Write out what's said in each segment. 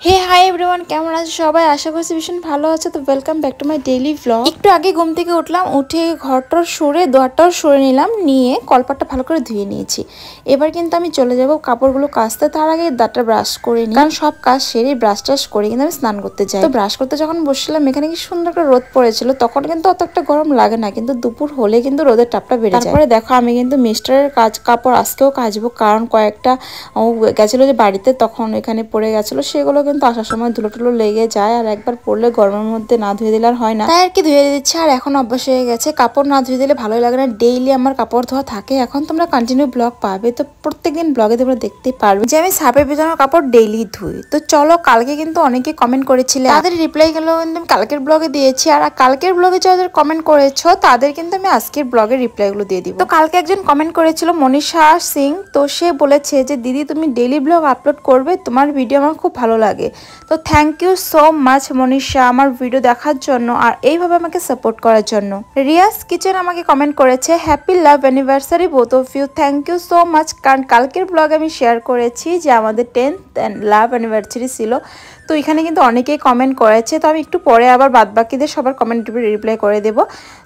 হে hi everyone, কেমন আছো সবাই? আশা করছি ভীষণ ভালো আছো। তো welcome back to my daily vlog. একটু আগে ঘুম থেকে উঠলাম, উঠে ঘরটার সরে দোয়ারটাও সরে নিলাম, নিয়ে কলপাটটা ভালো করে ধুয়ে নিয়েছি। এবার কিন্তু আমি চলে যাব কাপড়গুলো কাচতে। তার আগে দাঁতটা ব্রাশ করে নিই, কারণ সব কাজ সেরে ব্রাশ টাশ করে কিন্তু আমি স্নান করতে যাই। তো ব্রাশ করতে যখন বসছিলাম, এখানে কি সুন্দর একটা রোদ পড়েছিল, তখন কিন্তু অত একটা গরম লাগে না, কিন্তু দুপুর হলে কিন্তু রোদের তাপটা বেড়ে যায়। তারপরে দেখো আমি কিন্তু মিস্টারের কাপড় আজকেও কাচবো, কারণ কয়েকটা গেছিলো যে বাড়িতে, তখন এখানে পড়ে গেছিলো, সেগুলো কিন্তু আসার সময় ধুলো টুলো লেগে যায়, আর একবার পরলে গরমের মধ্যে না ধুয়ে দিলে আর হয় না, তাই আর কি ধুয়ে দিচ্ছে। আর এখন অভ্যাস হয়ে গেছে, কাপড় না ধুয়ে দিলে ভালোই লাগে না। ডেইলি আমার কাপড় ধোয়া থাকে। এখন তোমরা কন্টিনিউ ব্লগ পাবে, তো প্রত্যেকদিন ব্লগে তোমরা দেখতে পারবে যে আমি সাপের বিছানার কাপড় ডেইলি ধুই। তো চলো, কালকে কিন্তু অনেকে কমেন্ট করেছিলে, তাদের রিপ্লাই গুলো কিন্তু আমি কালকের ব্লগে দিয়েছি, আর কালকের ব্লগে যাদের কমেন্ট করেছো তাদের কিন্তু আমি আজকের ব্লগের রিপ্লাই গুলো দিয়ে দিব। তো কালকে একজন কমেন্ট করেছিল মনীষা সিং, তো সে বলেছে যে দিদি তুমি ডেইলি ব্লগ আপলোড করবে, তোমার ভিডিও আমার খুব ভালো লাগে। তো thank you so much Manisha, আমার ভিডিও দেখার জন্য আর এইভাবে আমাকে সাপোর্ট করার জন্য। রিয়াজ কিচেন আমাকে কমেন্ট করেছে happy love anniversary both of you, thank you so much. কারণ কালকের ব্লগ আমি শেয়ার করেছি যে আমাদের 10th লাভ অ্যানিভার্সারি ছিল, তো এখানে কিন্তু অনেকেই কমেন্ট করেছে। তো আমি একটু পরে আবার বাদবাকিদের সবার কমেন্ট রিপ্লাই করে দেবো।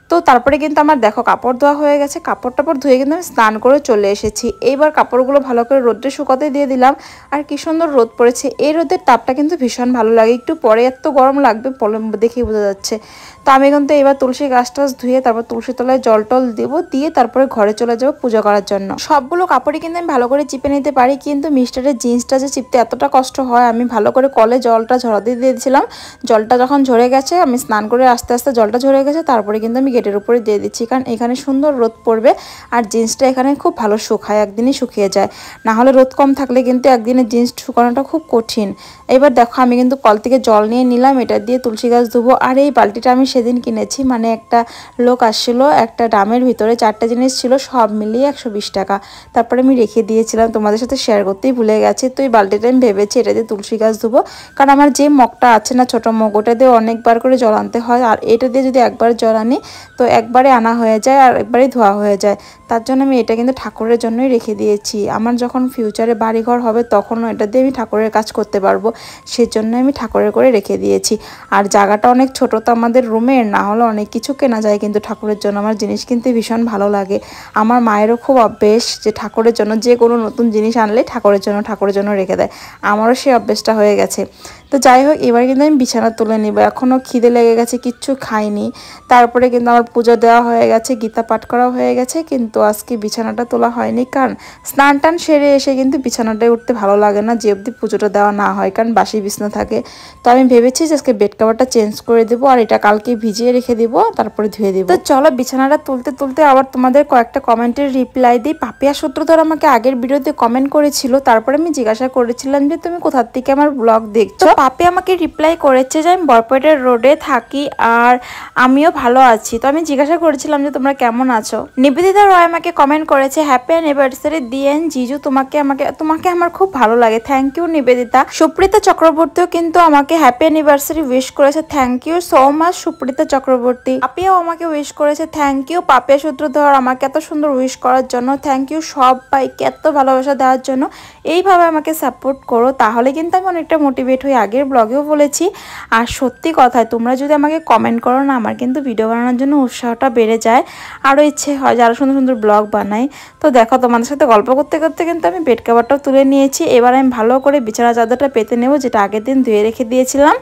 তো তারপরে কিন্তু আমার দেখো কাপড় ধোয়া হয়ে গেছে, কাপড় টাপড় ধুয়ে কিন্তু আমি স্নান করে চলে এসেছি। এইবার কাপড়গুলো ভালো করে রোদ্রে শুকাতে দিয়ে দিলাম, আর কি সুন্দর রোদ পড়েছে। এই রোদের তাপটা কিন্তু ভীষণ ভালো লাগে, একটু পরে এত গরম লাগবে দেখেই বোঝা যাচ্ছে। তো আমি কিন্তু এবার তুলসী গাছ টাছ ধুয়ে তারপর তুলসী তলায় জল টল দেবো, দিয়ে তারপরে ঘরে চলে যাবো পুজো করার জন্য। সবগুলো কাপড়ই কিন্তু আমি ভালো করে চিপে নিতে পারি, কিন্তু মিস্টারের জিন্সটা যে চিপতে এতটা কষ্ট হয়, আমি ভালো করে কলে জলটা ঝরাতে দিয়েছিলাম। জলটা যখন ঝরে গেছে, আমি স্নান করে আস্তে আস্তে জলটা ঝরে গেছে, তারপরে কিন্তু আমি গেটের উপরে দিয়ে দিচ্ছি, কারণ এখানে সুন্দর রোদ পড়বে আর জিন্সটা এখানে খুব ভালো শুকায়, একদিনই শুকিয়ে যায়। না হলে রোদ কম থাকলে কিন্তু একদিনে জিন্স শুকানোটা খুব কঠিন। এবার দেখো আমি কিন্তু কল থেকে জল নিয়ে নিলাম, এটা দিয়ে তুলসী গাছ ধুবো। আর এই বালতিটা আমি সেদিন কিনেছি, মানে একটা লোক আসছিলো, একটা ড্রামের ভিতরে 4টা জিনিস ছিল, সব মিলিয়ে 120 টাকা। তারপরে আমি রেখে দিয়েছিলাম, তোমাদের সাথে শেয়ার করতেই ভুলে গেছি। তো এই বালতিটা আমি ভেবেছি এটা দিয়ে তুলসী গাছ ধুবো, কারণ আমার যে মগটা আছে না, ছোটো মগ, ওটা দিয়ে অনেকবার করে জল আনতে হয়, আর এটা দিয়ে যদি একবার জল আনি তো একবারে আনা হয়ে যায় আর একবারেই ধোয়া হয়ে যায়। তার জন্য আমি এটা কিন্তু ঠাকুরের জন্যই রেখে দিয়েছি। আমার যখন ফিউচারে বাড়িঘর হবে তখনও এটা দিয়ে আমি ঠাকুরের কাজ করতে পারবো, সেজন্য আমি ঠাকুরের করে রেখে দিয়েছি। আর জায়গাটা অনেক ছোট তো আমাদের রুমের, না হলে অনেক কিছু কেনা যায়, কিন্তু ঠাকুরের জন্য আমার জিনিস কিনতে ভীষণ ভালো লাগে। আমার মায়েরও খুব অভ্যেস যে ঠাকুরের জন্য যে কোনো নতুন জিনিস আনলে ঠাকুরের জন্য রেখে দেয়, আমারও সেই অভ্যেসটা হয়ে গেছে। তো যাই হোক, এবার কিন্তু আমি বিছানা তুলে নিব। এখনও খিদে লেগে গেছে, কিচ্ছু খাইনি। তারপরে কিন্তু আমার পুজো দেওয়া হয়ে গেছে, গীতা পাঠ করা হয়ে গেছে, কিন্তু আজকে বিছানাটা তোলা হয়নি, কারণ স্নান টান সেরে এসে কিন্তু বিছানাটায় উঠতে ভালো লাগে না যে অবধি পুজোটা দেওয়া না হয়, কারণ বাসি বিছানা থাকে। তো আমি ভেবেছি যে আজকে বেড কভারটা চেঞ্জ করে দেবো, আর এটা কালকে ভিজিয়ে রেখে দেবো, তারপরে ধুয়ে দেবো। তো চলো, বিছানাটা তুলতে তুলতে আবার তোমাদের কয়েকটা কমেন্টের রিপ্লাই দিই। পাপিয়া সূত্রধর আমাকে আগের ভিডিওতে কমেন্ট করেছিল, তারপরে আমি জিজ্ঞাসা করেছিলাম যে তুমি কোথা থেকে আমার ব্লগ দেখছো। পাপি আমাকে রিপ্লাই করেছে যে আমি বরপেটের রোডে থাকি আর আমিও ভালো আছি। তো আমি জিজ্ঞাসা করেছিলাম যে তোমরা কেমন আছো। নিবেদিতা রয় আমাকে কমেন্ট করেছে হ্যাপি অ্যানিভার্সারি দিয়েন জিজু, তোমাকে আমার খুব ভালো লাগে, থ্যাংক ইউ নিবেদিতা। সুপ্রিতা চক্রবর্তীও কিন্তু আমাকে হ্যাপি অ্যানিভার্সারি উইশ করেছে, thank you so much Suprita Chakraborty. পাপিয়াও আমাকে উইশ করেছে, থ্যাংক ইউ পাপিয়া সূত্রধর আমাকে এত সুন্দর উইশ করার জন্য, থ্যাংক ইউ সবাইকে এত ভালোবাসা দেওয়ার জন্য। এইভাবে আমাকে সাপোর্ট করো, তাহলে কিন্তু আমি অনেকটা মোটিভেট হই। আগের ব্লগেও বলেছি, আর সত্যি কথায় তোমরা যদি আমাকে কমেন্ট করো না, আমার কিন্তু ভিডিও বানানোর জন্য উৎসাহটা বেড়ে যায়, আরও ইচ্ছে হয় যে আরও সুন্দর সুন্দর ব্লগ বানাই। তো দেখো, তোমাদের সাথে গল্প করতে করতে কিন্তু আমি বেড কভারটাও তুলে নিয়েছি। এবার আমি ভালো করে বিছানা চাদরটা পেতে নেব, যেটা আগের দিন ধুয়ে রেখে দিয়েছিলাম,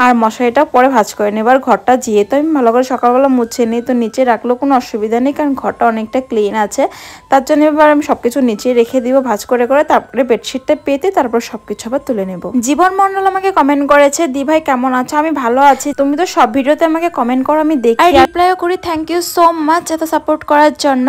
আর মশারিটাও পরে ভাঁজ করে নেব। আর ঘরটা যেহেতু আমি ভালো করে সকালবেলা মুছে নিই, তো নিচে রাখলেও কোনো অসুবিধা নেই, কারণ ঘরটা অনেকটা ক্লিন আছে। তার জন্য এবার আমি সবকিছু নিচে রেখে দিব ভাঁজ করে করে, তারপরে বেডশিটটা পেতে তারপর সবকিছু আবার তুলে নেব। জীবন মন্ডল আমাকে কমেন্ট করেছে দি ভাই কেমন আছো, আমি ভালো আছি, তুমি তো সব ভিডিওতে আমাকে কমেন্ট করো, আমি দেখি আর রিপ্লাইও করি, থ্যাংক ইউ সো মাচ এত সাপোর্ট করার জন্য।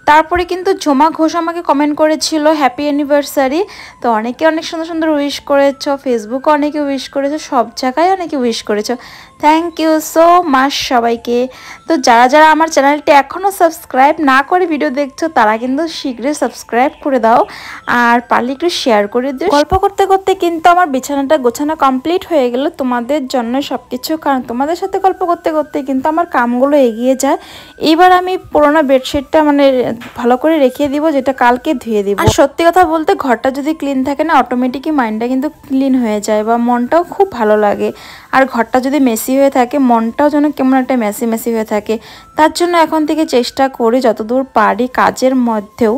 তারপরে কিন্তু ঝুমা ঘোষ আমাকে কমেন্ট করেছিল হ্যাপি অ্যানিভার্সারি। তো অনেকে অনেক সুন্দর সুন্দর উইশ করেছো, ফেসবুকে অনেকে উইশ করেছো, সব জায়গায় অনেকে উইশ করেছো, থ্যাংক ইউ সো মাচ সবাইকে। তো যারা যারা আমার চ্যানেলটি এখনও সাবস্ক্রাইব না করে ভিডিও দেখছো, তারা কিন্তু শীঘ্রই সাবস্ক্রাইব করে দাও, আর পারলে একটু শেয়ার করে দিও। গল্প করতে করতে কিন্তু আমার বিছানাটা গোছানো কমপ্লিট হয়ে গেল তোমাদের জন্য সবকিছু, কারণ তোমাদের সাথে গল্প করতে করতে কিন্তু আমার কামগুলো এগিয়ে যায়। এবার আমি পুরোনো বেডশিটটা মানে ভালো করে রেখে দিব, যেটা কালকে ধুয়ে দিব। আর সত্যি কথা বলতে ঘরটা যদি ক্লিন থাকে না, অটোমেটিকই মাইন্ডটা কিন্তু ক্লিন হয়ে যায় বা মনটাও খুব ভালো লাগে। আর ঘরটা যদি মেসি হয়ে থাকে মনটাও যেন কেমন একটা মেসি মেসি হয়ে থাকে। তার জন্য এখন থেকে চেষ্টা করি যতদূর পারি কাজের মধ্যেও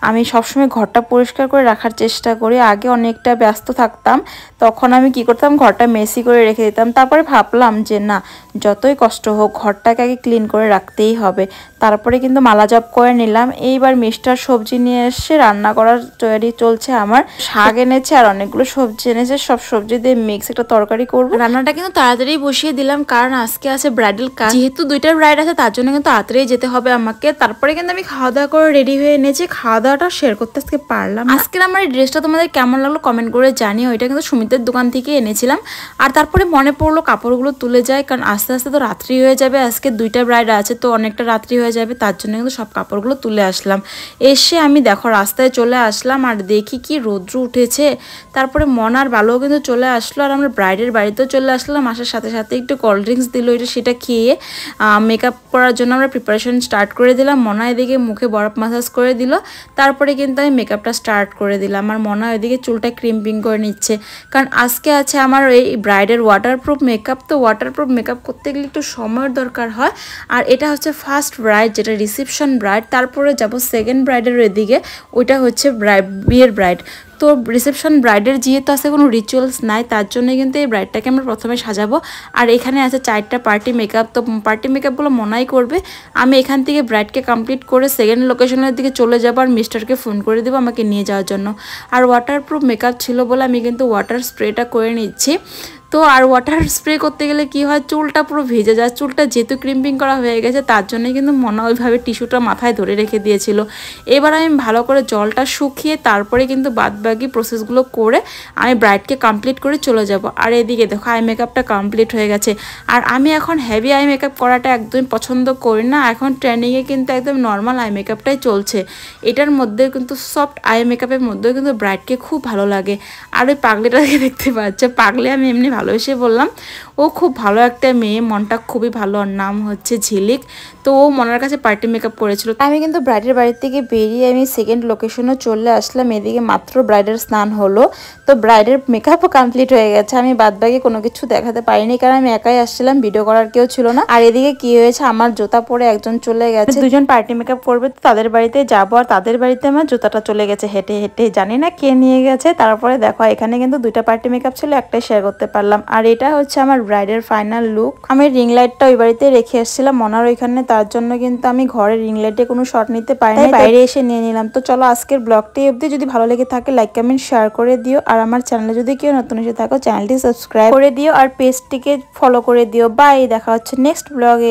আমি সবসময় ঘরটা পরিষ্কার করে রাখার চেষ্টা করি। আগে অনেকটা ব্যস্ত থাকতাম, তখন আমি কি করতাম, ঘরটা মেসি করে রেখে দিতাম। তারপরে ভাবলাম যে না, যতই কষ্ট হোক ঘরটাকে আগে ক্লিন করে রাখতেই হবে। তারপরে কিন্তু মালা জপ করে নিলাম। এইবার মিস্টার সবজি নিয়ে এসে রান্না করার তৈরি চলছে আমার। শাক এনেছে আর অনেকগুলো সবজি এনেছে, সব সবজি দিয়ে মিক্স একটা তরকারি করবো। রান্নাটা কিন্তু তাড়াতাড়ি বসিয়ে দিলাম, কারণ আজকে আছে ব্রাইডাল কাজ। যেহেতু দুইটা ব্রাইড আছে তার জন্য কিন্তু তাড়াতাড়ি যেতে হবে আমাকে। তারপরে কিন্তু আমি খাওয়া দাওয়া করে রেডি হয়ে এনেছি, খাওয়া দাওয়াটা শেয়ার করতে আজকে পারলাম। আজকের আমার এই ড্রেসটা তোমাদের কেমন লাগলো কমেন্ট করে জানিও। এটা কিন্তু সুমিতের দোকান থেকে এনেছিলাম। আর তারপরে মনে পড়লো কাপড়গুলো তুলে যায়, কারণ আস্তে আস্তে তো রাত্রি হয়ে যাবে। আজকে দুইটা ব্রাইড আছে তো অনেকটা রাত্রি হয়ে যাবে, তার জন্য কিন্তু সব কাপড়গুলো তুলে আসলাম। এসে আমি দেখো রাস্তায় চলে আসলাম আর দেখি কি রৌদ্র উঠেছে। তারপরে মন আর বালুও কিন্তু চলে আসলো, আর আমরা ব্রাইডের বাড়িতেও চলে আসলাম। আসার সাথে সাথে একটু কোল্ড ড্রিঙ্কস দিল, সেটা খেয়ে মেকআপ করার জন্য আমরা প্রিপারেশন স্টার্ট করে দিলাম। মনা এদিকে মুখে বরফ মাসাজ করে দিল, তারপরে কিন্তু আমি মেকআপটা স্টার্ট করে দিলাম। আর মনা ওইদিকে চুলটা ক্রিম্পিং করে নিচ্ছে, কারণ আজকে আছে আমার এই ব্রাইডের ওয়াটারপ্রুফ মেকআপ। তো ওয়াটারপ্রুফ মেকআপ করতে গেলে একটু সময়ের দরকার হয়। আর এটা হচ্ছে ফার্স্ট ব্রাইড, যেটা রিসেপশন ব্রাইড। তারপরে যাব সেকেন্ড ব্রাইডের ওইদিকে, ওইটা হচ্ছে বিয়ের ব্রাইড। তো রিসেপশন ব্রাইডের যেহেতু আছে কোনো রিচুয়ালস নাই, তার জন্য কিন্তু এই ব্রাইডটাকে আমরা প্রথমে সাজাবো। আর এখানে আছে 4টা পার্টি মেকআপ। তো পার্টি মেকআপগুলো মনাই করবে। আমি এখান থেকে ব্রাইডকে কমপ্লিট করে সেকেন্ড লোকেশনের দিকে চলে যাবো, আর মিস্টারকে ফোন করে দেবো আমাকে নিয়ে যাওয়ার জন্য। আর ওয়াটারপ্রুফ মেকআপ ছিল বলে আমি কিন্তু ওয়াটার স্প্রেটা করে নিচ্ছি। তো আর ওয়াটার স্প্রে করতে গেলে কি হয়, চুলটা পুরো ভেজে যায়। চুলটা যেহেতু ক্রিম্পিং করা হয়ে গেছে তার জন্য কিন্তু মনে ওইভাবে টিস্যুটা মাথায় ধরে রেখে দিয়েছিল। এবার আমি ভালো করে জলটা শুকিয়ে তারপরে কিন্তু বাদবাকি প্রসেসগুলো করে আমি ব্রাইডকে কমপ্লিট করে চলে যাব। আর এদিকে দেখো আই মেকআপটা কমপ্লিট হয়ে গেছে। আর আমি এখন হেভি আই মেকআপ করাটা একদমই পছন্দ করি না। এখন ট্রেন্ডিংয়ে কিন্তু একদম নর্মাল আই মেকআপটাই চলছে। এটার মধ্যে কিন্তু সফট আই মেকআপের মধ্যেও কিন্তু ব্রাইডকে খুব ভালো লাগে। আর ওই পাগলিটাকে দেখতে পাচ্ছে, পাগলি আমি এমনি ভালোবেসে বললাম। ও খুব ভালো একটা মেয়ে, মনটা খুবই ভালো। ওর নাম হচ্ছে ঝিলিক। তো ও মনের কাছে পার্টি মেকআপ করেছিল। আমি কিন্তু ব্রাইডের বাড়ি থেকে বেরিয়ে আমি সেকেন্ড লোকেশনে চলে আসলাম। এদিকে মাত্র ব্রাইডের স্নান হলো, তো ব্রাইডের মেকআপও কমপ্লিট হয়ে গেছে। আমি বাদবাকি কোনো কিছু দেখাতে পারিনি, কারণ আমি একাই আসছিলাম, ভিডিও করার কেউ ছিল না। আর এদিকে কি হয়েছে, আমার জুতা পরে একজন চলে গেছে। দুজন পার্টি মেকআপ করবে, তো তাদের বাড়িতে যাবো। আর তাদের বাড়িতে আমার জুতাটা চলে গেছে হেঁটে হেঁটে, জানি না কে নিয়ে গেছে। তারপরে দেখো এখানে কিন্তু 2টা পার্টি মেকআপ ছিল, একটাই শেয়ার করতে পারলাম। আর এটা হচ্ছে আমার ব্রাইডের ফাইনাল লুক। আমি রিং লাইটটা ওই বাড়িতে রেখে এসেছিলাম মনার ওইখানে, তার জন্য কিন্তু আমি ঘরে রিং লাইটে কোনো শট নিতে পারিনি, বাইরে এসে নিয়ে নিলাম। তো চলো আজকের ব্লগটি অবধি। যদি ভালো লেগে থাকে লাইক কমেন্ট শেয়ার করে দিও। আর আমার চ্যানেলে যদি কেউ নতুন এসে থাকো চ্যানেলটি সাবস্ক্রাইব করে দিও, আর পেজটিকে ফলো করে দিও। বাই, দেখা হচ্ছে নেক্সট ব্লগে।